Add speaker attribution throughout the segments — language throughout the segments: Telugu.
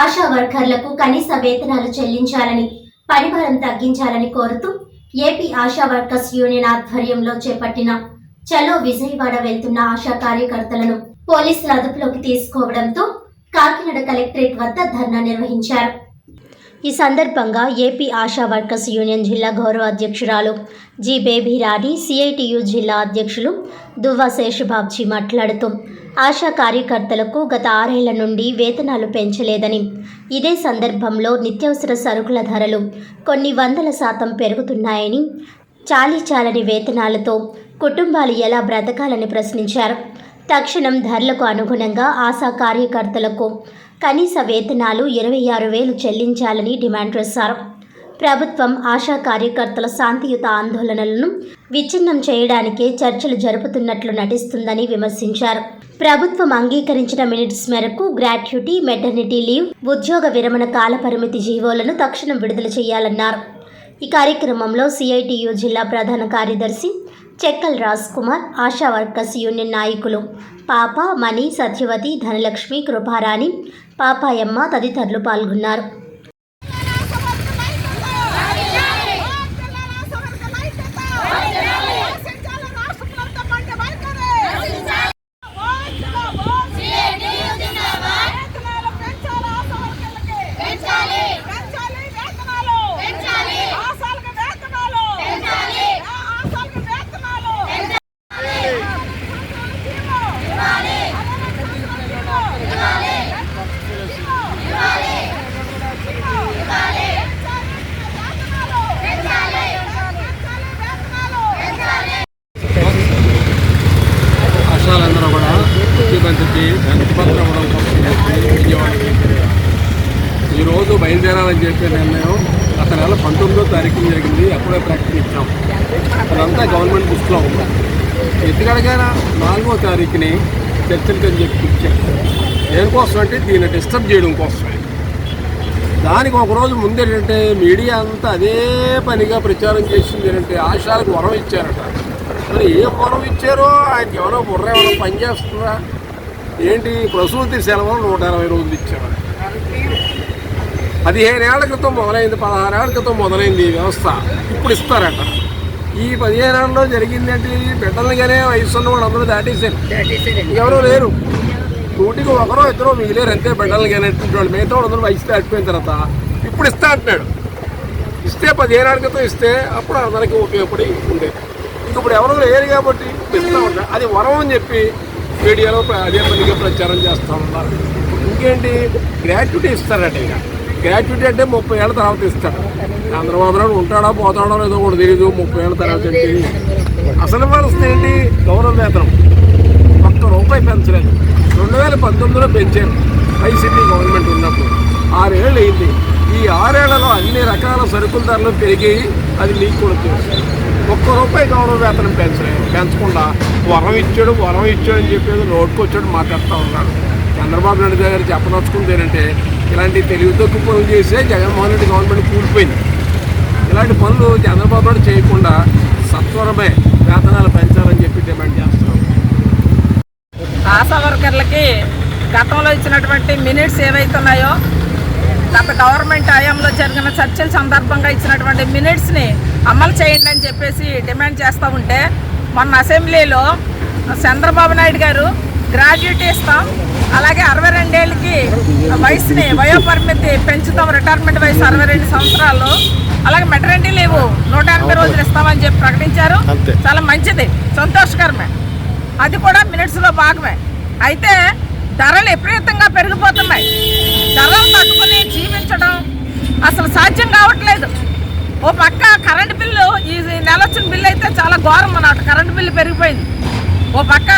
Speaker 1: ఆశా వర్కర్లకు కనీస వేతనాలు చెల్లించాలని, పనిభారం తగ్గించాలని కోరుతూ ఏపీ ఆశా వర్కర్స్ యూనియన్ ఆధ్వర్యంలో చేపట్టిన చలో విజయవాడ వెళ్తున్న ఆశా కార్యకర్తలను పోలీసులు అదుపులోకి తీసుకోవడంతో కాకినాడ కలెక్టరేట్ వద్ద ధర్నా నిర్వహించారు. ఈ సందర్భంగా ఏపీ ఆశా వర్కర్స్ యూనియన్ జిల్లా గౌరవ అధ్యక్షురాలు జి బేబీ రాణి, సిఐటియు జిల్లా అధ్యక్షులు దువ్వ శేషబాబ్జీ మాట్లాడుతూ ఆశా కార్యకర్తలకు గత 6 ఏళ్ల నుండి వేతనాలు పెంచలేదని, ఇదే సందర్భంలో నిత్యావసర సరుకుల ధరలు కొన్ని 100% పెరుగుతున్నాయని, చాలీచాలని వేతనాలతో కుటుంబాలు ఎలా బ్రతకాలని ప్రశ్నించారు. తక్షణం ధరలకు అనుగుణంగా ఆశా కార్యకర్తలకు కనీస వేతనాలు 26,000 చెల్లించాలని డిమాండ్ చేశారు. ప్రభుత్వం ఆశా కార్యకర్తల శాంతియుత ఆందోళనలను విచ్ఛిన్నం చేయడానికే చర్చలు జరుపుతున్నట్లు నటిస్తుందని విమర్శించారు. ప్రభుత్వం అంగీకరించిన మినిట్స్ మేరకు గ్రాట్యుటీ, మెటర్నిటీ లీవ్, ఉద్యోగ విరమణ కాల పరిమితి జీవోలను తక్షణం విడుదల చేయాలన్నారు. ఈ కార్యక్రమంలో సిఐటియు జిల్లా ప్రధాన కార్యదర్శి చెక్కల్ రాజ్ కుమార్, ఆశా వర్కర్స్ యూనియన్ నాయకులు పాప, మణి, సత్యవతి, ధనలక్ష్మి, కృపారాణి, పాపాయమ్మ తదితరులు పాల్గొన్నారు.
Speaker 2: ఆశాలందరూ కూడా ముఖ్యమంత్రికి వినతిపత్రం ఇవ్వడం కోసం విజయవాడకి ఈరోజు బయలుదేరాలని చెప్పే నిర్ణయం గత నెల 19వ తారీఖున జరిగింది. అప్పుడే ప్రకటించాం. అదంతా గవర్నమెంట్ దృష్టిలో ఉంది. ఎత్తుగడగైనా 4వ తారీఖుని చర్చలకు అని చెప్పి ఇచ్చాం. దేనికోసం అంటే దీన్ని డిస్టర్బ్ చేయడం కోసమే. దానికి ఒకరోజు ముందు ఏంటంటే మీడియా అంతా అదే పనిగా ప్రచారం చేసింది ఏంటంటే ఆశాలకు వరం ఇచ్చారట. మరి ఏం వరం ఇచ్చారో ఆయనకి ఎవరో బుర్ర ఏమైనా పనిచేస్తుందా ఏంటి? ప్రసూతి సెలవులు 120 రోజులు ఇచ్చారు. 15 ఏళ్ల క్రితం మొదలైంది, 16 ఏళ్ల క్రితం మొదలైంది ఈ వ్యవస్థ. ఇప్పుడు ఇస్తారట. ఈ 15 ఏళ్ళలో జరిగిందంటే బిడ్డలుగానే వయసు ఉన్న వాళ్ళు అందరూ దాటేశారు. ఎవరూ లేరు. 100కి 1-2 మిగిలేరు అంతే బిడ్డలుగానే వాళ్ళు. మిగతా వాళ్ళందరూ వయసు దాటిపోయిన తర్వాత ఇప్పుడు ఇస్తా అంటున్నాడు. ఇస్తే 15 ఏళ్ళ క్రితం ఇస్తే అప్పుడు అందరికీ ఉపయోగపడి ఉండేది. ఇప్పుడు ఎవరో లేరు కాబట్టి ఇస్తూ ఉంటారు. అది వరం అని చెప్పి మీడియాలో అదే పనిగా ప్రచారం చేస్తూ ఉన్నారు. ఇంకేంటి గ్రాట్యుటీ ఇస్తారట. ఇక గ్రాట్యుటీ అంటే 30 ఏళ్ళ తర్వాత ఇస్తాడు. చంద్రబాబు ఉంటాడా పోతాడో లేదో కూడా తెలియదు. 30 ఏళ్ళ తర్వాత ఏంటి? అసలు పరిస్థితి ఏంటి? గౌరవ వేతనం ₹1 పెంచలేదు. 2019లో పెంచారు వైసీపీ గవర్నమెంట్ ఉన్నప్పుడు. 6 ఏళ్ళు అయింది. ఈ 6 ఏళ్లలో అన్ని రకాల సరుకుల ధరలు పెరిగి అది మీకు కూడా తెలుసు. ₹1 గౌరవ వేతనం పెంచకుండా వరం ఇచ్చాడు అని చెప్పేది నోటుకు వచ్చాడు మాట్లాడుతూ ఉన్నాడు. చంద్రబాబు నాయుడు గారు చెప్పదలుచుకుంది ఏంటంటే ఇలాంటి తెలివి తక్కువ పనులు చేసే జగన్మోహన్ రెడ్డి గవర్నమెంట్ కూలిపోయింది. ఇలాంటి పనులు చంద్రబాబు నాయుడు చేయకుండా సత్వరమే వేతనాలు పెంచాలని చెప్పి డిమాండ్ చేస్తున్నాం.
Speaker 3: ఆశా వర్కర్లకి గతంలో ఇచ్చినటువంటి మినిట్స్ ఏవైతున్నాయో, గత గవర్నమెంట్ హయాంలో జరిగిన చర్చల సందర్భంగా ఇచ్చినటువంటి మినిట్స్ని అమలు చేయండి అని చెప్పేసి డిమాండ్ చేస్తూ ఉంటే, మొన్న అసెంబ్లీలో చంద్రబాబు నాయుడు గారు గ్రాడ్యుయేట్ ఇస్తాం, అలాగే 62 ఏళ్ళకి వయోపరిమితి పెంచుతాం, రిటైర్మెంట్ వయసు 62 సంవత్సరాలు, అలాగే మెటర్నిటీ లీవ్ 180 రోజులు ఇస్తామని చెప్పి ప్రకటించారు. చాలా మంచిది, సంతోషకరమే. అది కూడా మినిట్స్లో భాగమే. అయితే ధరలు విపరీతంగా పెరిగిపోతున్నాయి. ధరలు తట్టుకుని జీవించడం అసలు సాధ్యం కావట్లేదు. ఓ పక్క కరెంటు బిల్లు, ఈ నెల వచ్చిన బిల్లు అయితే చాలా ఘోరం అన్నమాట. కరెంటు బిల్లు పెరిగిపోయింది. ఓ పక్క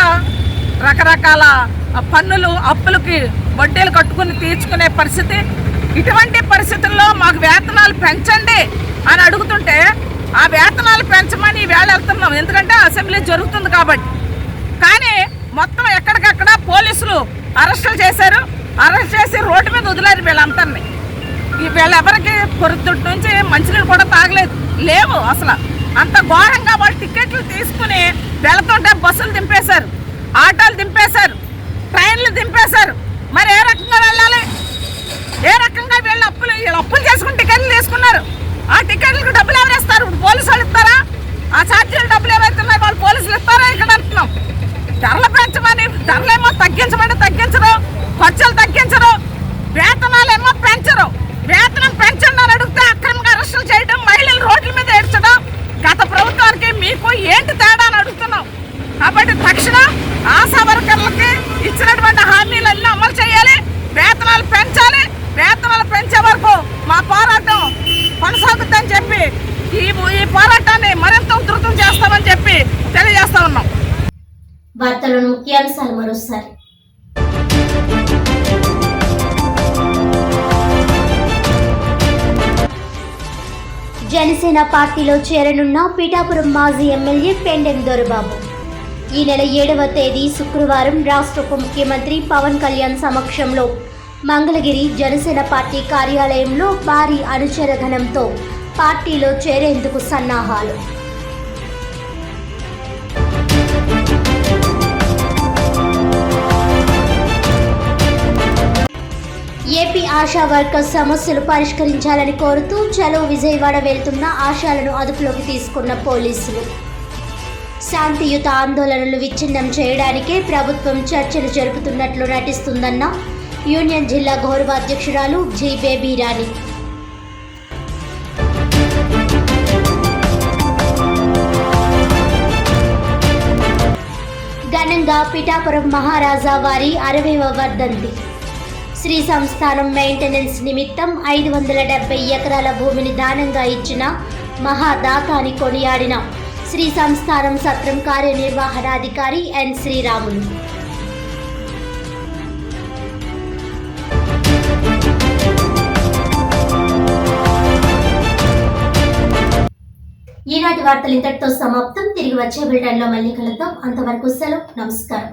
Speaker 3: రకరకాల పన్నులు, అప్పులకి వడ్డీలు కట్టుకుని తీర్చుకునే పరిస్థితి. ఇటువంటి పరిస్థితుల్లో మాకు వేతనాలు పెంచండి అని అడుగుతుంటే ఆ వేతనాలు పెంచమని ఈవేళ వెళ్తున్నాం. ఎందుకంటే అసెంబ్లీ జరుగుతుంది కాబట్టి. కానీ మొత్తం ఎక్కడికక్కడ పోలీసులు అరెస్టులు చేశారు. అరెస్ట్ చేసి రోడ్డు మీద వదిలేరు వీళ్ళందరినీ. వీళ్ళెవరికి పొద్దుటి నుంచి మంచినీళ్ళు కూడా లేవు అసలు. అంత ఘోరంగా వాళ్ళు టికెట్లు తీసుకుని వెళ్తుంటే బస్సులు దింపేశారు, ఆటోలు దింపేశారు, ట్రైన్లు దింపేశారు. మరి ఏ రకంగా వెళ్ళాలి?
Speaker 1: అంశాలు మరోసారి. జనసేన పార్టీలో చేరనున్న పిఠాపురం మాజీ ఎమ్మెల్యే పెండెం దొరబాబు ఈ నెల 7వ తేదీ శుక్రవారం రాష్ట్ర ఉప ముఖ్యమంత్రి పవన్ కళ్యాణ్ సమక్షంలో మంగళగిరి జనసేన పార్టీ కార్యాలయంలో భారీ అనుచర ఘనంతో పార్టీలో చేరేందుకు సన్నాహాలు. ఏపీ ఆశా వర్కర్స్ సమస్యలు పరిష్కరించాలని కోరుతూ చలో విజయవాడ వెళ్తున్న ఆశాలను అదుపులోకి తీసుకున్న పోలీసులు. శాంతియుత ఆందోళనలు విచ్ఛిన్నం చేయడానికే ప్రభుత్వం చర్చలు జరుపుతున్నట్లు నటిస్తుందన్న యూనియన్ జిల్లా గౌరవ అధ్యక్షురాలు జి బేబీ రాణి. ఘనంగా పిఠాపురం మహారాజా వారి 60వ వర్ధంతి. శ్రీ సంస్థానం మెయింటెనెన్స్ నిమిత్తం 570 ఎకరాల భూమిని దానంగా ఇచ్చిన మహాదాతాని కొనియాడిన శ్రీ సంస్థానం సత్రం కార్యనిర్వహణాధికారి ఎన్ శ్రీరాములు. ఈనాటి వార్తలు ఇంతటితో సమాప్తం. తిరిగి వచ్చే బులెటిన్లో మళ్ళీ కలుద్దాం. అంతవరకు సెలవు. నమస్కారం.